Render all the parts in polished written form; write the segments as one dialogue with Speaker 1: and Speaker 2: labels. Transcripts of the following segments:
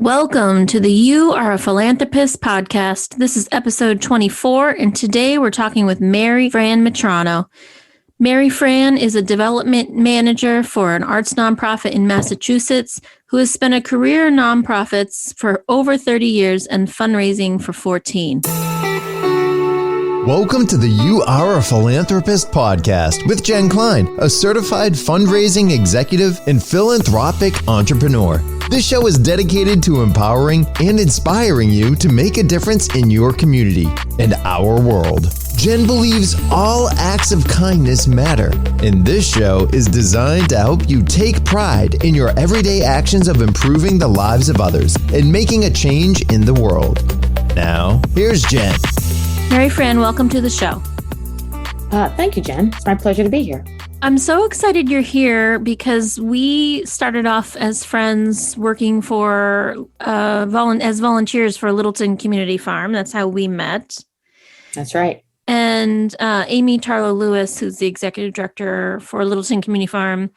Speaker 1: Welcome to the You Are a Philanthropist podcast. This is episode 24, and today we're talking with MaryFran Mitrano. MaryFran is a development manager for an arts nonprofit in Massachusetts who has spent a career in nonprofits for over 30 years and fundraising for 14.
Speaker 2: Welcome to the You Are a Philanthropist podcast with Jen Klein, a certified fundraising executive and philanthropic entrepreneur. This show is dedicated to empowering and inspiring you to make a difference in your community and our world. Jen believes all acts of kindness matter, and this show is designed to help you take pride in your everyday actions of improving the lives of others and making a change in the world. Now, here's Jen.
Speaker 1: MaryFran, welcome to the show.
Speaker 3: Thank you, Jen. It's my pleasure to be here.
Speaker 1: I'm so excited you're here because we started off as friends working for as volunteers for Littleton Community Farm. That's how we met.
Speaker 3: That's right.
Speaker 1: And Amy Tarlow Lewis, who's the executive director for Littleton Community Farm,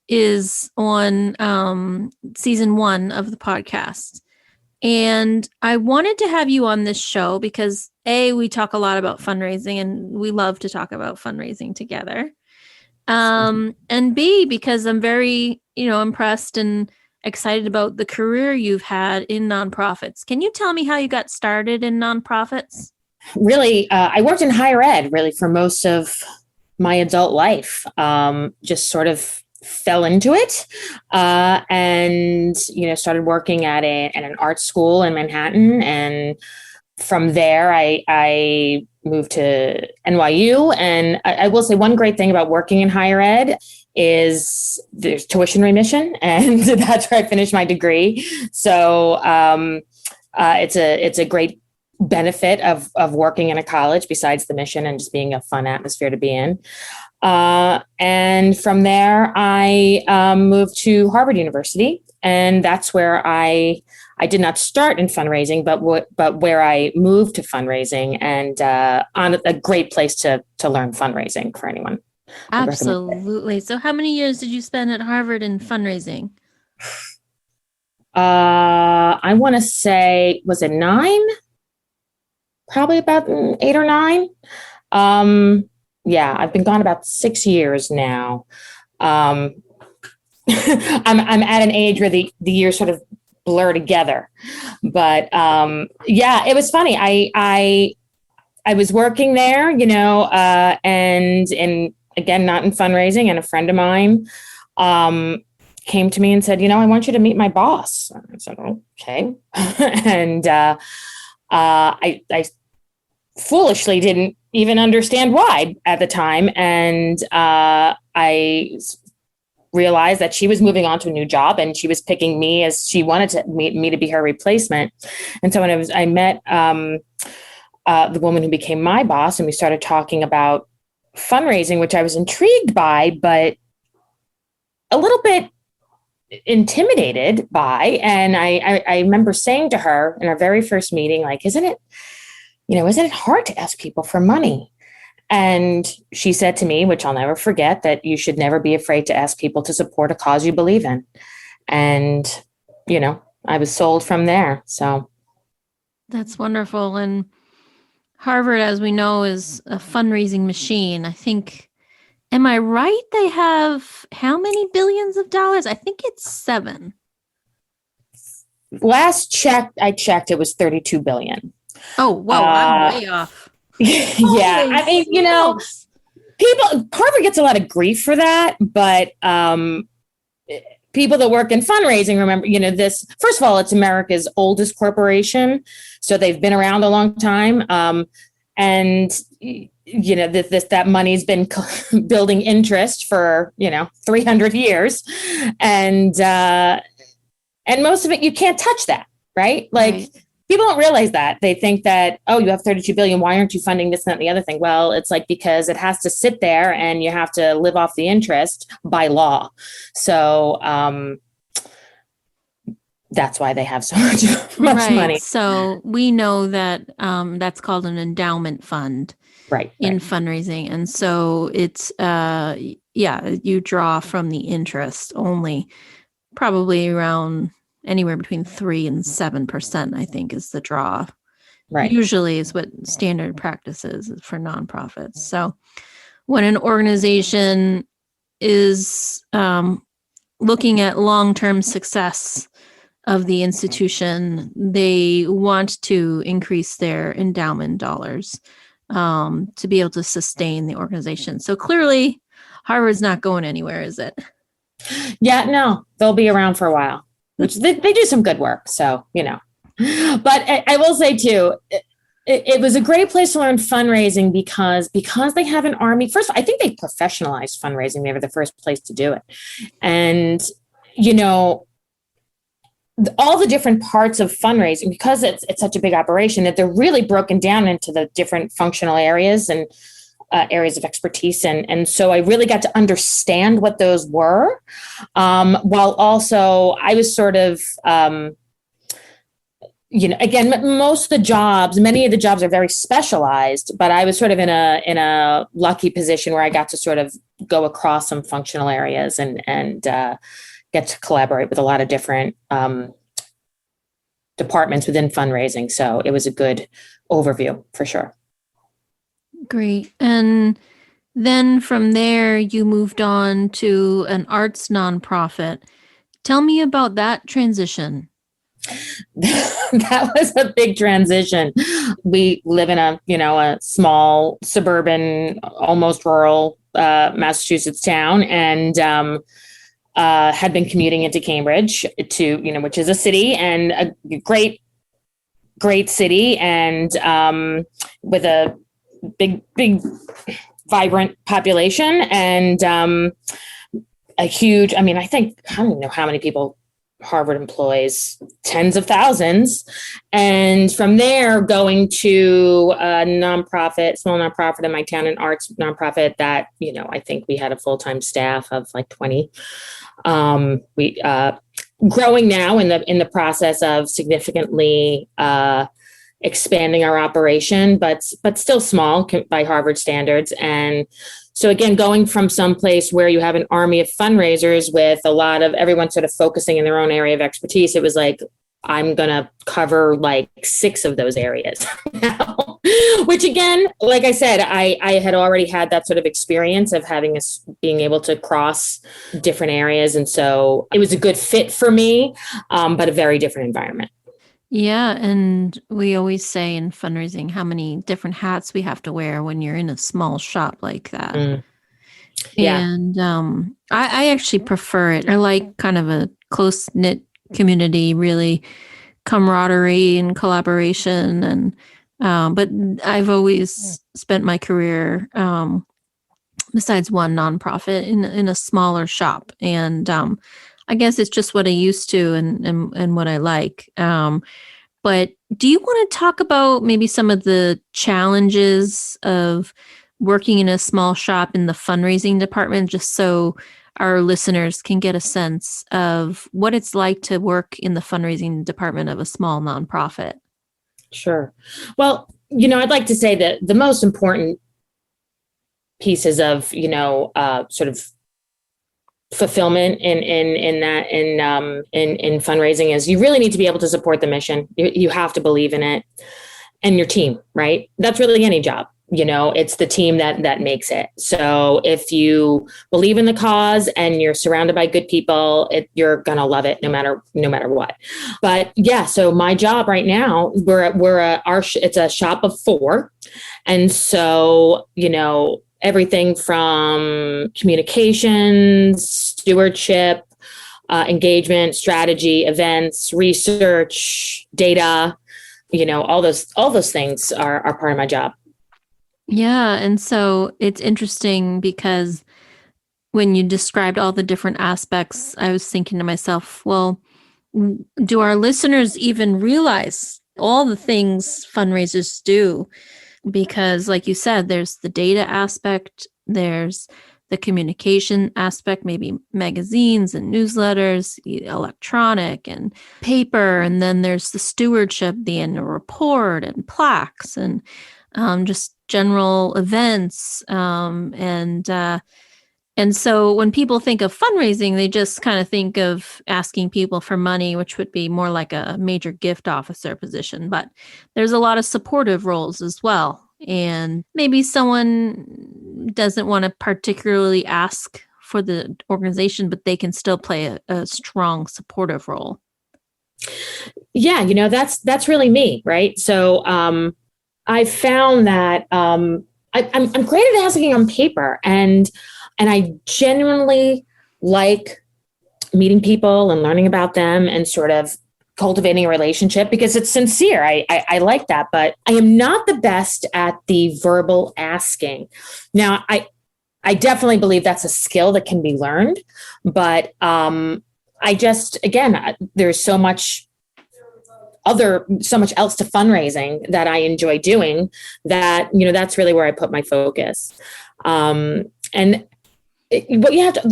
Speaker 1: is on season 1 of the podcast. And I wanted to have you on this show because A, we talk a lot about fundraising and we love to talk about fundraising together. And B, because I'm very, impressed and excited about the career you've had in nonprofits. Can you tell me how you got started in nonprofits?
Speaker 3: Really, I worked in higher ed really for most of my adult life. Just sort of fell into it and started working at an art school in Manhattan, and from there I moved to NYU. And I will say one great thing about working in higher ed is there's tuition remission, and that's where I finished my degree. So it's a great benefit of working in a college besides the mission and just being a fun atmosphere to be in. And from there, I moved to Harvard University, and that's where I did not start in fundraising, but where I moved to fundraising, and on a great place to learn fundraising for anyone.
Speaker 1: Absolutely. So how many years did you spend at Harvard in fundraising?
Speaker 3: I want to say, was it 9? Probably about 8 or 9. Yeah, I've been gone about 6 years now. I'm at an age where the years sort of blur together. But yeah, it was funny. I was working there, and again, not in fundraising. And a friend of mine came to me and said, I want you to meet my boss. I said, okay. And I foolishly didn't even understand why at the time. And I realized that she was moving on to a new job and she was picking me as she wanted me to be her replacement. And so when I met the woman who became my boss, and we started talking about fundraising, which I was intrigued by, but a little bit intimidated by. And I remember saying to her in our very first meeting, like, isn't it hard to ask people for money? And she said to me, which I'll never forget, that you should never be afraid to ask people to support a cause you believe in. And, I was sold from there. So
Speaker 1: That's wonderful. And Harvard, as we know, is a fundraising machine. I think, am I right? They have how many billions of dollars? I think it's 7.
Speaker 3: Last I checked, it was 32 billion.
Speaker 1: Oh, wow. I'm way off.
Speaker 3: Yeah. I mean, Harvard gets a lot of grief for that, but people that work in fundraising remember, this, first of all, it's America's oldest corporation. So they've been around a long time. And that money's been building interest for, 300 years. And most of it, you can't touch that, right? Like, right. People don't realize that. They think that, you have 32 billion. Why aren't you funding this, that, and the other thing? Well, it's like, because it has to sit there and you have to live off the interest by law. So that's why they have so much money.
Speaker 1: So we know that that's called an endowment fund,
Speaker 3: right,
Speaker 1: in fundraising. And so it's, you draw from the interest only, probably around anywhere between 3 and 7%, I think, is the draw.
Speaker 3: Right.
Speaker 1: Usually is what standard practice is for nonprofits. So when an organization is looking at long-term success of the institution, they want to increase their endowment dollars to be able to sustain the organization. So clearly, Harvard's not going anywhere, is it?
Speaker 3: Yeah, no, they'll be around for a while, which they do some good work. So, but I will say too, it was a great place to learn fundraising because they have an army. First, I think they professionalized fundraising. They were the first place to do it. And, all the different parts of fundraising, because it's such a big operation, that they're really broken down into the different functional areas and areas of expertise. And so I really got to understand what those were, while also I was sort of, again, many of the jobs are very specialized, but I was sort of in a lucky position where I got to sort of go across some functional areas and get to collaborate with a lot of different departments within fundraising. So it was a good overview for sure.
Speaker 1: Great. And then from there, you moved on to an arts nonprofit. Tell me about that transition.
Speaker 3: That was a big transition. We live in a small suburban, almost rural Massachusetts town, and had been commuting into Cambridge which is a city and a great city, and with a big, vibrant population and a huge, I don't know how many people Harvard employs, tens of thousands. And from there, going to a small nonprofit in my town, an arts nonprofit that, I think we had a full-time staff of like 20. We growing now in the process of significantly expanding our operation, but still small by Harvard standards. And so again, going from some place where you have an army of fundraisers with a lot of everyone sort of focusing in their own area of expertise, it was like, I'm going to cover like 6 of those areas now, which again, like I said, I had already had that sort of experience of being able to cross different areas. And so it was a good fit for me, but a very different environment.
Speaker 1: Yeah. And we always say in fundraising how many different hats we have to wear when you're in a small shop like that.
Speaker 3: Mm. Yeah.
Speaker 1: And I actually prefer it. I like kind of a close-knit community, really camaraderie and collaboration. And but I've always spent my career, besides one nonprofit, in a smaller shop. And I guess it's just what I used to and what I like. But do you want to talk about maybe some of the challenges of working in a small shop in the fundraising department, just so our listeners can get a sense of what it's like to work in the fundraising department of a small nonprofit?
Speaker 3: Sure. Well, I'd like to say that the most important pieces of, sort of fulfillment in fundraising is you really need to be able to support the mission. You have to believe in it, and your team, right? That's really any job. It's the team that makes it. So if you believe in the cause and you're surrounded by good people, you're going to love it no matter what. But yeah, so my job right now, it's a shop of 4. And so, everything from communications, stewardship, engagement, strategy, events, research, data, all those things are part of my job.
Speaker 1: Yeah. And so it's interesting because when you described all the different aspects, I was thinking to myself, well, do our listeners even realize all the things fundraisers do? Because like you said, there's the data aspect, there's the communication aspect, maybe magazines and newsletters, electronic and paper, and then there's the stewardship, the annual report and plaques and just general events, and And so when people think of fundraising, they just kind of think of asking people for money, which would be more like a major gift officer position. But there's a lot of supportive roles as well. And maybe someone doesn't want to particularly ask for the organization, but they can still play a strong supportive role.
Speaker 3: Yeah, that's really me, right? So I found that I'm great at asking on paper, and I genuinely like meeting people and learning about them and sort of cultivating a relationship because it's sincere. I like that, but I am not the best at the verbal asking. Now, I definitely believe that's a skill that can be learned, but I just, again, there's so much else to fundraising that I enjoy doing that, that's really where I put my focus. The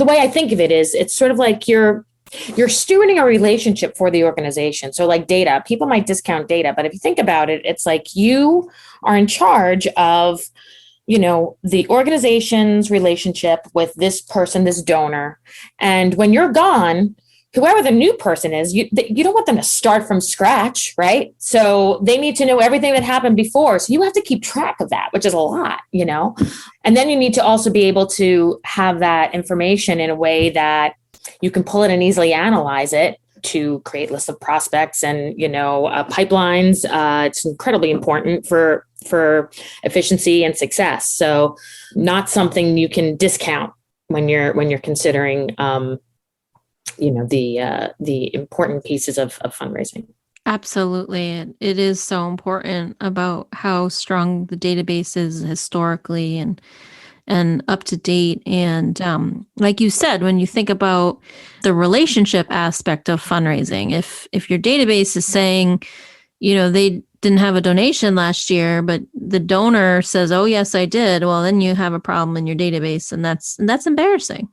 Speaker 3: way I think of it is it's sort of like you're stewarding a relationship for the organization. So like data, people might discount data, but if you think about it, it's like you are in charge of, the organization's relationship with this person, this donor. And when you're gone, whoever the new person is, you don't want them to start from scratch, right? So they need to know everything that happened before. So you have to keep track of that, which is a lot, and then you need to also be able to have that information in a way that you can pull it and easily analyze it to create lists of prospects and, pipelines. It's incredibly important for efficiency and success. So not something you can discount when you're considering, the important pieces of fundraising.
Speaker 1: Absolutely. It is so important about how strong the database is historically and up to date. And like you said, when you think about the relationship aspect of fundraising, if your database is saying, they didn't have a donation last year, but the donor says, oh, yes, I did. Well, then you have a problem in your database, and that's embarrassing.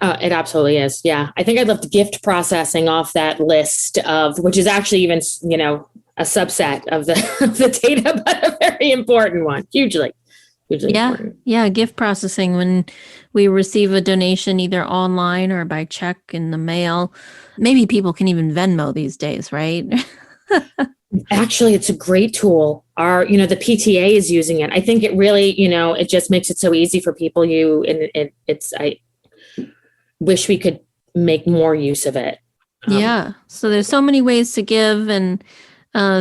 Speaker 3: It absolutely is. Yeah. I think I left gift processing off that list which is actually even, a subset of the data, but a very important one. Hugely important.
Speaker 1: Yeah. Gift processing, when we receive a donation either online or by check in the mail, maybe people can even Venmo these days, right?
Speaker 3: Actually, it's a great tool. The PTA is using it. I think it really, it just makes it so easy for people. I wish we could make more use of it.
Speaker 1: Yeah. So there's so many ways to give, and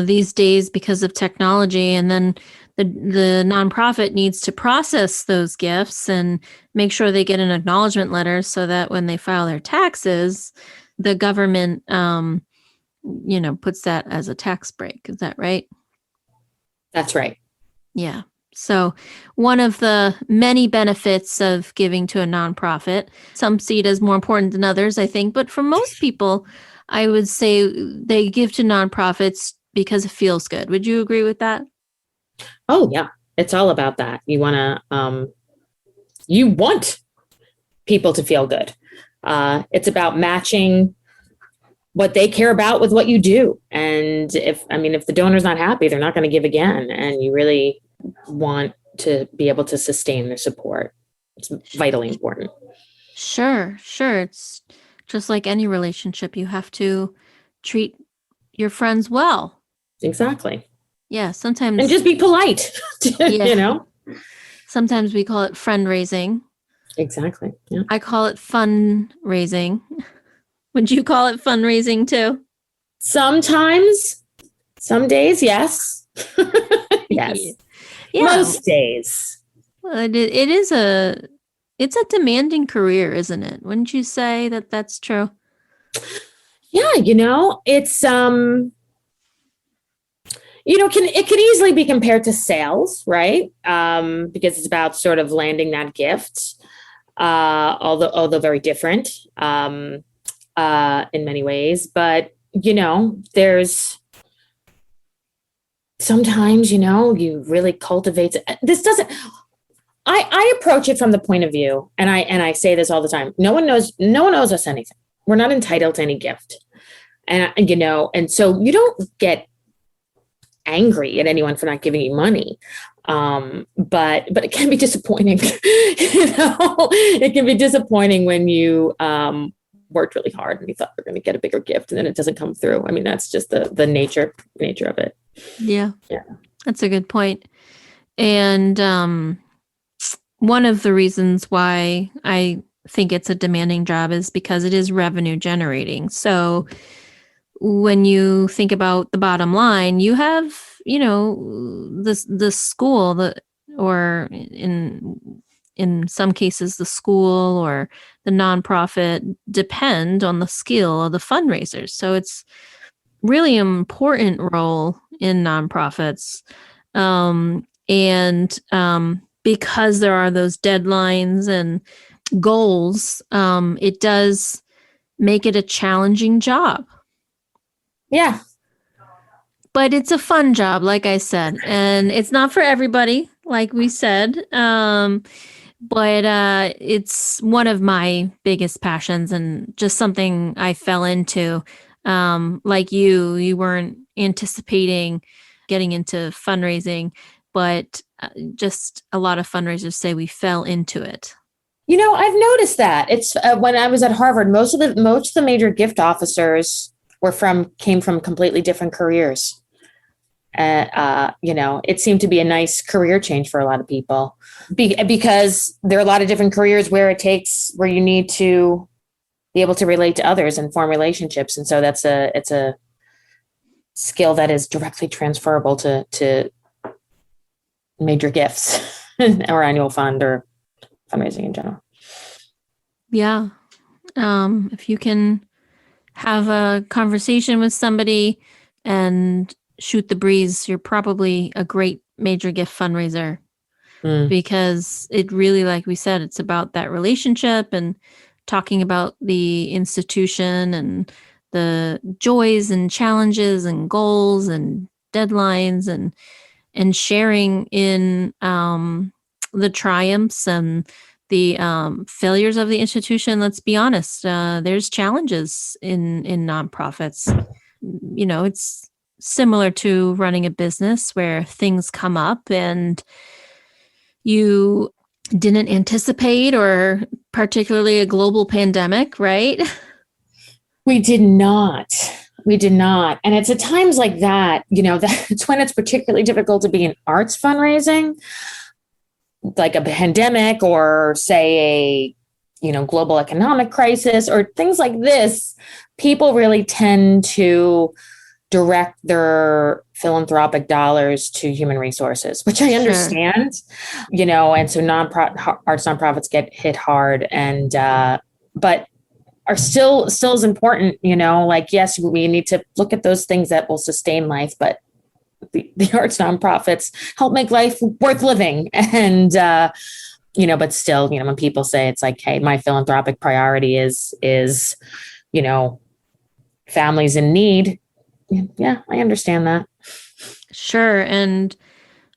Speaker 1: these days because of technology, and then the nonprofit needs to process those gifts and make sure they get an acknowledgement letter so that when they file their taxes, the government, puts that as a tax break. Is that right?
Speaker 3: That's right.
Speaker 1: Yeah. So one of the many benefits of giving to a nonprofit, some see it as more important than others, I think, but for most people, I would say they give to nonprofits because it feels good. Would you agree with that?
Speaker 3: Oh, yeah. It's all about that. You want people to feel good. It's about matching what they care about with what you do. And if the donor's not happy, they're not going to give again. And you really want to be able to sustain their support. It's vitally important.
Speaker 1: Sure. It's just like any relationship. You have to treat your friends well.
Speaker 3: Exactly.
Speaker 1: Yeah. Sometimes.
Speaker 3: And just be polite,
Speaker 1: Sometimes we call it friend raising.
Speaker 3: Exactly. Yeah.
Speaker 1: I call it fun raising. Would you call it fundraising too?
Speaker 3: Sometimes, some days, yes. Yes. Yeah. Most days.
Speaker 1: Well, it's a demanding career, isn't it? Wouldn't you say that that's true?
Speaker 3: Yeah. It's, it can easily be compared to sales, right? Because it's about sort of landing that gift, although very different. In many ways, but there's sometimes you really cultivate this. I approach it from the point of view, and I say this all the time. No one knows us anything. We're not entitled to any gift, and so you don't get angry at anyone for not giving you money. But it can be disappointing. It can be disappointing when you worked really hard and you thought you're going to get a bigger gift and then it doesn't come through. I mean, that's just the nature of it.
Speaker 1: Yeah.
Speaker 3: Yeah.
Speaker 1: That's a good point. And one of the reasons why I think it's a demanding job is because it is revenue generating. So when you think about the bottom line, you have, the school, or in some cases the school or the nonprofit depend on the skill of the fundraisers. So it's really an important role in nonprofits. Because there are those deadlines and goals, it does make it a challenging job.
Speaker 3: Yeah.
Speaker 1: But it's a fun job, like I said, and it's not for everybody, like we said. But it's one of my biggest passions and just something I fell into. Like you weren't anticipating getting into fundraising, but just a lot of fundraisers say we fell into it.
Speaker 3: I've noticed that. It's when I was at Harvard, most of the major gift officers came from completely different careers. It seemed to be a nice career change for a lot of people because there are a lot of different careers where you need to be able to relate to others and form relationships. And so it's a skill that is directly transferable to major gifts or annual fund or fundraising in general.
Speaker 1: Yeah. If you can have a conversation with somebody and shoot the breeze, you're probably a great major gift fundraiser because it really, like we said, it's about that relationship and talking about the institution and the joys and challenges and goals and deadlines and sharing in the triumphs and the failures of the institution. Let's be honest, there's challenges in nonprofits. It's similar to running a business where things come up and you didn't anticipate, or particularly a global pandemic, right?
Speaker 3: We did not. And it's at times like that, that's when it's particularly difficult to be in arts fundraising, like a pandemic or say a, global economic crisis or things like this. People really tend to direct their philanthropic dollars to human resources, which I understand, and so arts nonprofits get hit hard and, but are still as important, like, yes, we need to look at those things that will sustain life, but the arts nonprofits help make life worth living. And, but still, when people say it's like, hey, my philanthropic priority is, families in need. Yeah, I understand that.
Speaker 1: Sure. And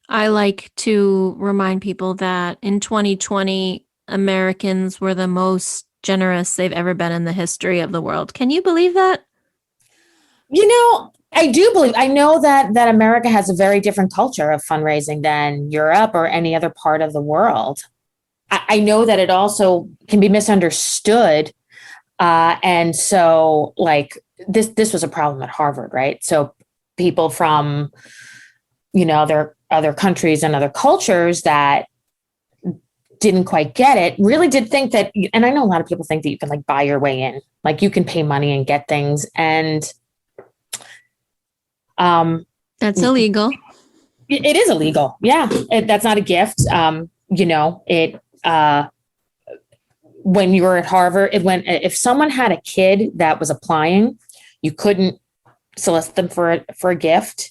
Speaker 1: I like to remind people that in 2020, Americans were the most generous they've ever been in the history of the world. Can you believe that?
Speaker 3: I do believe, I know that America has a very different culture of fundraising than Europe or any other part of the world. I know that it also can be misunderstood. And so like this was a problem at Harvard, right? So people from, their other countries and other cultures that didn't quite get it really did think that, and I know a lot of people think that you can like buy your way in, like you can pay money and get things. And
Speaker 1: that's illegal.
Speaker 3: It is illegal. Yeah. That's not a gift. When you were at Harvard, if someone had a kid that was applying, you couldn't solicit them for a gift.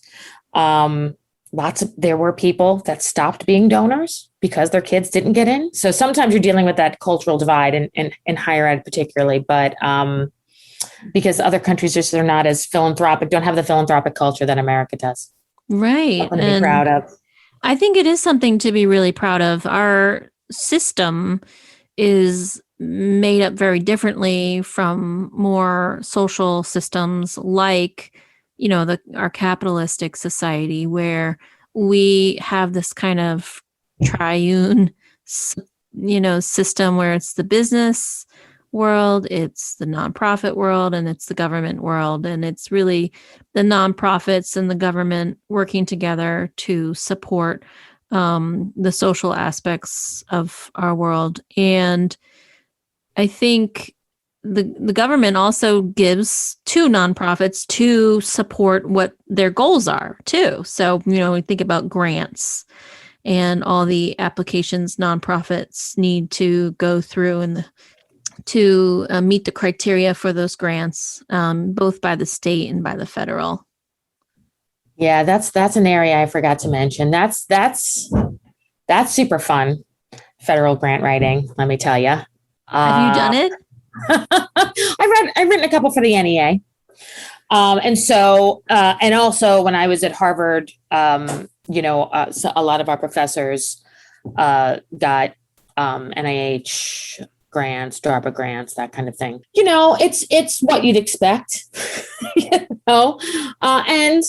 Speaker 3: There were people that stopped being donors because their kids didn't get in. So sometimes you're dealing with that cultural divide in higher ed particularly, but because other countries they're not as philanthropic, don't have the philanthropic culture that America does.
Speaker 1: Right.
Speaker 3: Something to be proud of.
Speaker 1: I think it is something to be really proud of. Our system is made up very differently from more social systems like our capitalistic society where we have this kind of triune, system where it's the business world, it's the nonprofit world, and it's the government world. And it's really the nonprofits and the government working together to support the social aspects of our world. And I think the government also gives to nonprofits to support what their goals are too. So, we think about grants and all the applications nonprofits need to go through and to meet the criteria for those grants, both by the state and by the federal.
Speaker 3: Yeah, that's an area I forgot to mention. That's super fun. Federal grant writing, let me tell you.
Speaker 1: Have you done it?
Speaker 3: I've written a couple for the NEA. And also when I was at Harvard, so a lot of our professors got NIH grants, DARPA grants, that kind of thing. It's what you'd expect, and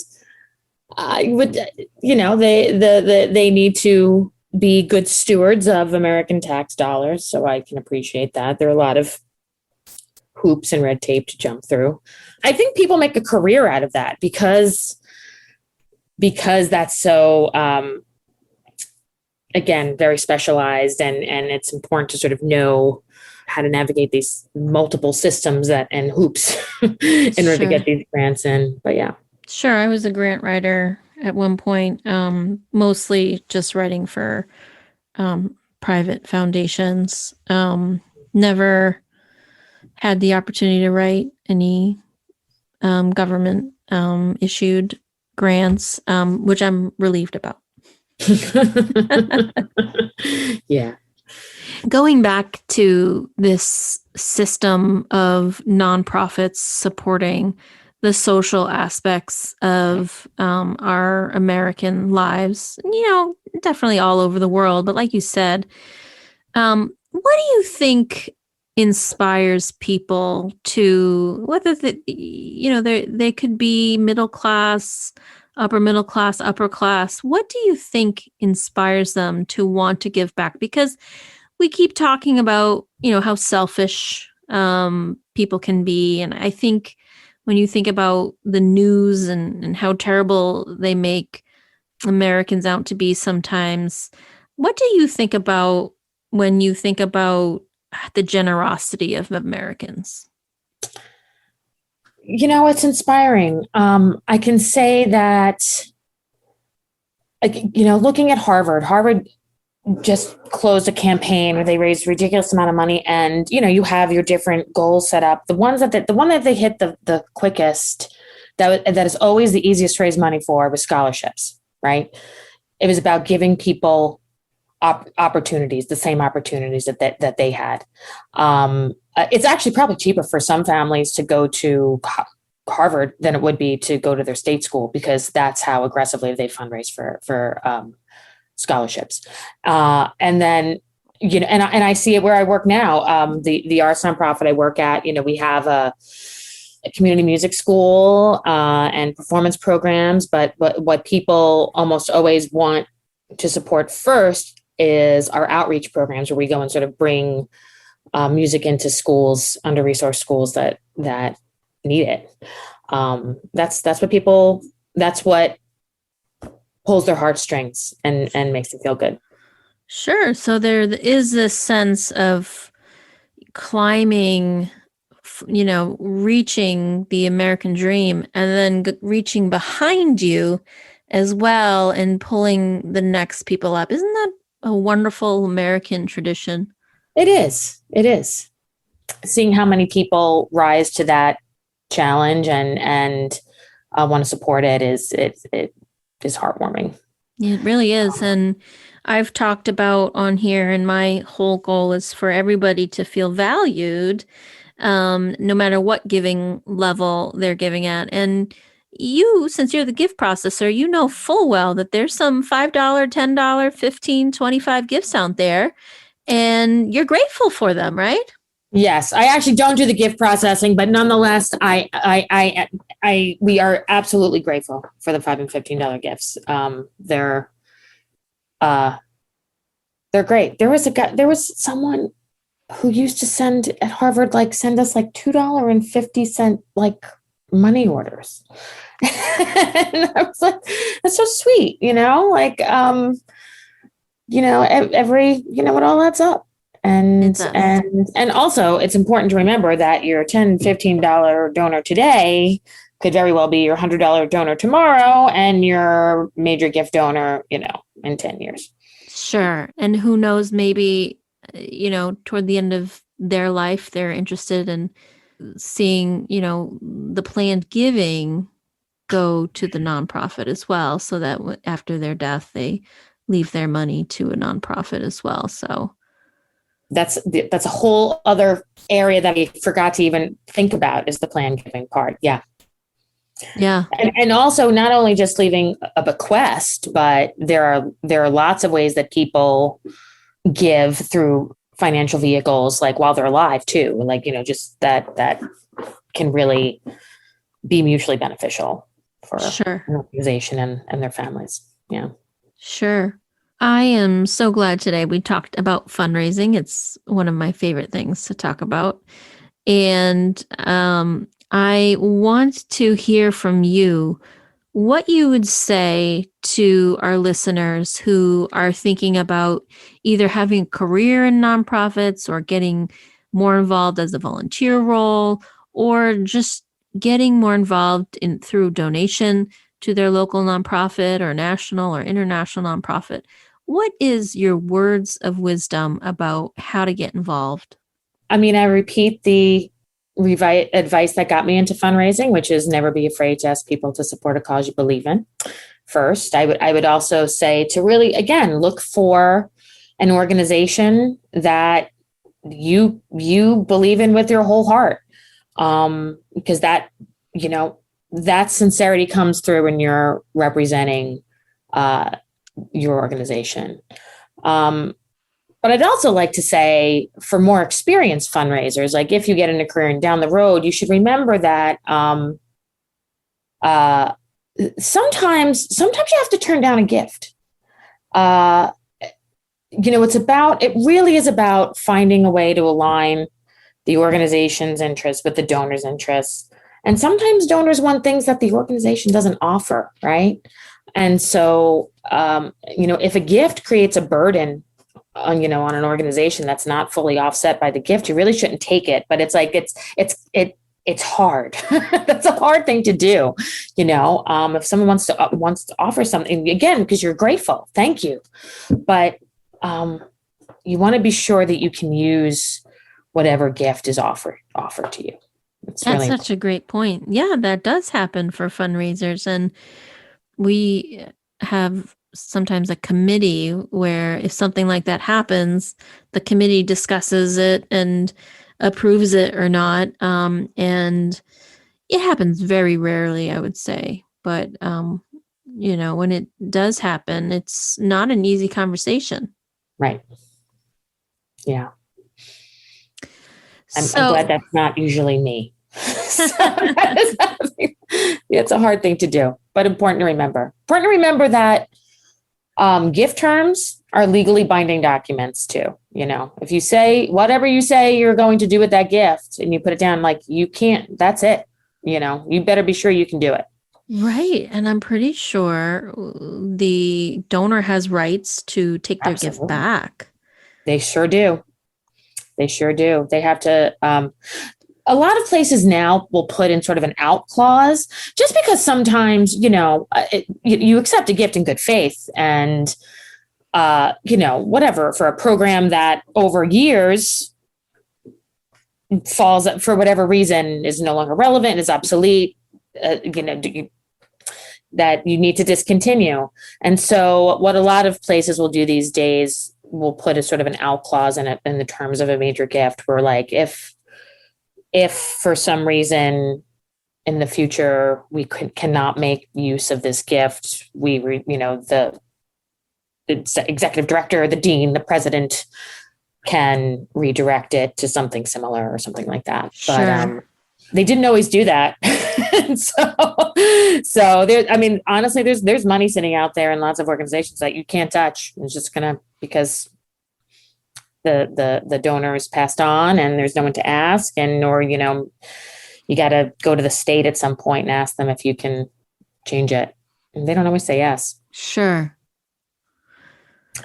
Speaker 3: I would, they need to be good stewards of American tax dollars. So I can appreciate that. There are a lot of hoops and red tape to jump through. I think people make a career out of that because that's so, again, very specialized, and it's important to sort of know how to navigate these multiple systems and hoops in order to get these grants in. But yeah.
Speaker 1: Sure. I was a grant writer at one point, mostly just writing for private foundations. Never had the opportunity to write any government issued grants, which I'm relieved about.
Speaker 3: Yeah.
Speaker 1: Going back to this system of nonprofits supporting the social aspects of our American lives, definitely all over the world. But like you said, what do you think inspires people to, whether they could be middle class, upper class, what do you think inspires them to want to give back? Because we keep talking about, how selfish people can be. And I think when you think about the news and how terrible they make Americans out to be sometimes, what do you think about when you think about the generosity of Americans?
Speaker 3: It's inspiring. I can say that, looking at Harvard just closed a campaign where they raised a ridiculous amount of money, and you have your different goals set up. The one that they hit the quickest, that is always the easiest to raise money for, was scholarships. Right? It was about giving people opportunities, the same opportunities that they had. It's actually probably cheaper for some families to go to Harvard than it would be to go to their state school, because that's how aggressively they fundraise for scholarships. And then, and I see it where I work now. The arts nonprofit I work at, we have a community music school and performance programs, but what people almost always want to support first is our outreach programs, where we go and sort of bring music into schools, under-resourced schools that need it. That's what pulls their heartstrings and makes them feel good.
Speaker 1: Sure. So there is this sense of climbing, reaching the American dream, and then reaching behind you as well and pulling the next people up. Isn't that a wonderful American tradition?
Speaker 3: It is. Seeing how many people rise to that challenge and want to support it is heartwarming.
Speaker 1: It really is. And I've talked about on here, and my whole goal is for everybody to feel valued, no matter what giving level they're giving at. And you, since you're the gift processor, full well that there's some $5, $10, $15, $25 gifts out there, and you're grateful for them, right?
Speaker 3: Yes, I actually don't do the gift processing, but nonetheless, we are absolutely grateful for the $5 and $15 gifts. Uh, they're great. There was someone who used to send at Harvard, send us $2.50 money orders. And I was like, that's so sweet, it all adds up. And also it's important to remember that your $10, $15 donor today could very well be your $100 donor tomorrow and your major gift donor, in 10 years.
Speaker 1: Sure. And who knows, maybe, toward the end of their life, they're interested in seeing, the planned giving go to the nonprofit as well, so that after their death, they leave their money to a nonprofit as well. So
Speaker 3: that's a whole other area that we forgot to even think about, is the planned giving part. Yeah.
Speaker 1: Yeah.
Speaker 3: And also not only just leaving a bequest, but there are lots of ways that people give through financial vehicles, while they're alive too. Just that can really be mutually beneficial for
Speaker 1: sure.
Speaker 3: an organization and their families. Yeah.
Speaker 1: Sure. I am so glad today we talked about fundraising. It's one of my favorite things to talk about. And I want to hear from you what you would say to our listeners who are thinking about either having a career in nonprofits or getting more involved as a volunteer role, or just getting more involved through donation to their local nonprofit or national or international nonprofit. What is your words of wisdom about how to get involved?
Speaker 3: I mean, I repeat the advice that got me into fundraising, which is never be afraid to ask people to support a cause you believe in. First, I would also say to really, again, look for an organization that you believe in with your whole heart. Because that sincerity comes through when you're representing your organization. But I'd also like to say, for more experienced fundraisers, if you get in a career and down the road, you should remember that sometimes you have to turn down a gift. It really is about finding a way to align the organization's interests with the donor's interests. And sometimes donors want things that the organization doesn't offer, right? And so, if a gift creates a burden on an organization that's not fully offset by the gift, you really shouldn't take it. But it's hard. That's a hard thing to do. If someone wants to offer something, again, because you're grateful, thank you. But you want to be sure that you can use whatever gift is offered to you.
Speaker 1: That's really such a great point. Yeah, that does happen for fundraisers. And we have sometimes a committee where if something like that happens, the committee discusses it and approves it or not. And it happens very rarely, I would say. But, when it does happen, it's not an easy conversation.
Speaker 3: Right. Yeah. I'm glad that's not usually me. It's a hard thing to do, but important to remember. Important to remember that gift terms are legally binding documents too. If you say whatever you say you're going to do with that gift and you put it down, you can't, that's it. You better be sure you can do it.
Speaker 1: Right. And I'm pretty sure the donor has rights to take their gift back.
Speaker 3: They sure do. They sure do. They have to. A lot of places now will put in sort of an out clause, just because sometimes, you accept a gift in good faith and, whatever, for a program that over years falls, for whatever reason, is no longer relevant, is obsolete, that you need to discontinue. And so what a lot of places will do these days will put a sort of an out clause in the terms of a major gift, where if for some reason in the future we cannot make use of this gift, the executive director, the dean, the president can redirect it to something similar or something like that.
Speaker 1: Sure.
Speaker 3: But they didn't always do that. so there, I mean, honestly, there's money sitting out there in lots of organizations that you can't touch. It's just because the donor is passed on and there's no one to ask, or you got to go to the state at some point and ask them if you can change it. And they don't always say yes.
Speaker 1: Sure.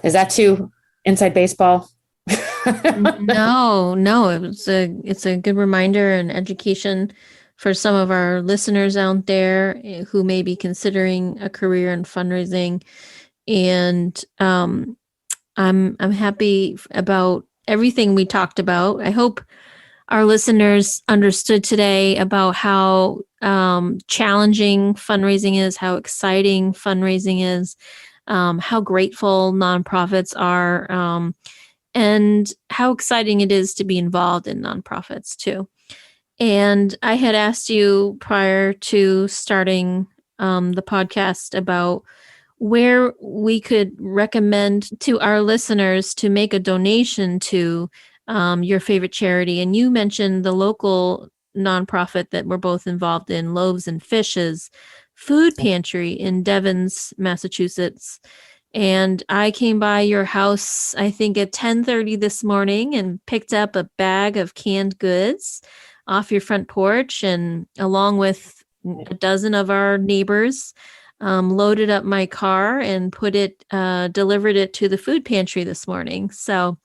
Speaker 3: Is that too inside baseball?
Speaker 1: No, it's a good reminder and education for some of our listeners out there who may be considering a career in fundraising. And I'm happy about everything we talked about. I hope our listeners understood today about how challenging fundraising is, how exciting fundraising is, how grateful nonprofits are, and how exciting it is to be involved in nonprofits too. And I had asked you prior to starting the podcast about where we could recommend to our listeners to make a donation to your favorite charity. And you mentioned the local nonprofit that we're both involved in, Loaves and Fishes Food Pantry in Devens, Massachusetts. And I came by your house, I think at 10:30 this morning, and picked up a bag of canned goods off your front porch, and along with a dozen of our neighbors, loaded up my car and delivered it to the food pantry this morning. So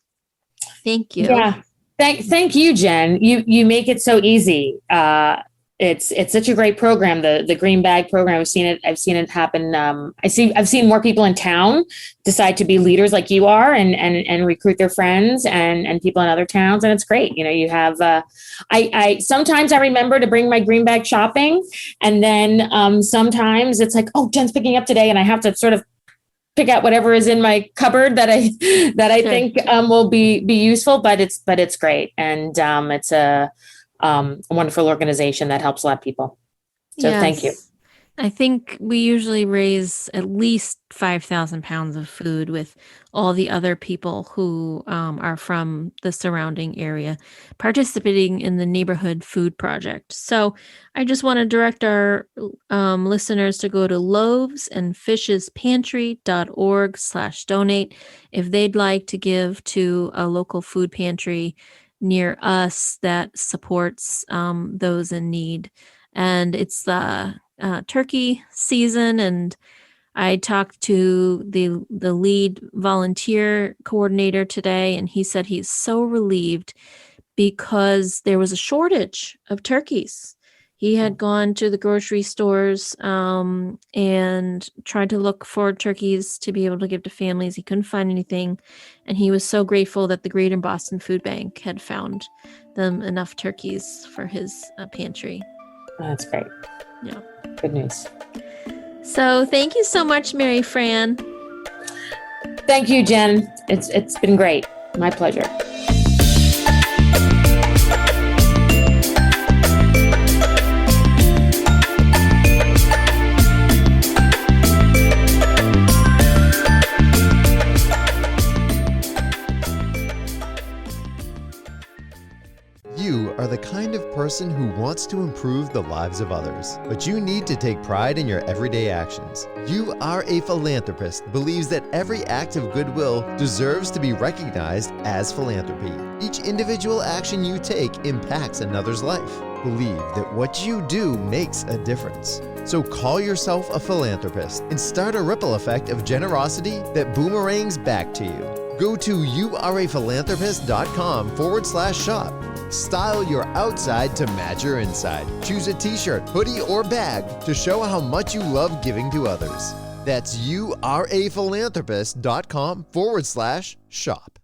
Speaker 1: thank you.
Speaker 3: Yeah. Thank you, Jen. You make it so easy. It's such a great program, the green bag program. I've seen it happen. I've seen more people in town decide to be leaders like you are and recruit their friends and people in other towns. And it's great. You have, I sometimes I remember to bring my green bag shopping, and then sometimes it's like, oh, Jen's picking up today, and I have to sort of pick out whatever is in my cupboard that I sure. think will be useful, but it's great. And it's a wonderful organization that helps a lot of people. So yes. Thank you.
Speaker 1: I think we usually raise at least 5,000 pounds of food with all the other people who are from the surrounding area participating in the neighborhood food project. So I just want to direct our listeners to go to loavesandfishespantry.org/donate if they'd like to give to a local food pantry near us that supports those in need. And it's the turkey season, and I talked to the lead volunteer coordinator today, and he said he's so relieved because there was a shortage of turkeys. He had gone to the grocery stores and tried to look for turkeys to be able to give to families. He couldn't find anything, and he was so grateful that the Greater Boston Food Bank had found them enough turkeys for his pantry.
Speaker 3: That's great.
Speaker 1: Yeah.
Speaker 3: Good news.
Speaker 1: So thank you so much, MaryFran.
Speaker 3: Thank you, Jen. It's been great. My pleasure.
Speaker 2: You are the kind of person who wants to improve the lives of others, but you need to take pride in your everyday actions. You Are a Philanthropist believes that every act of goodwill deserves to be recognized as philanthropy. Each individual action you take impacts another's life. Believe that what you do makes a difference. So call yourself a philanthropist and start a ripple effect of generosity that boomerangs back to you. Go to youareaphilanthropist.com/shop. Style your outside to match your inside. Choose a t-shirt, hoodie, or bag to show how much you love giving to others. That's youareaphilanthropist.com/shop.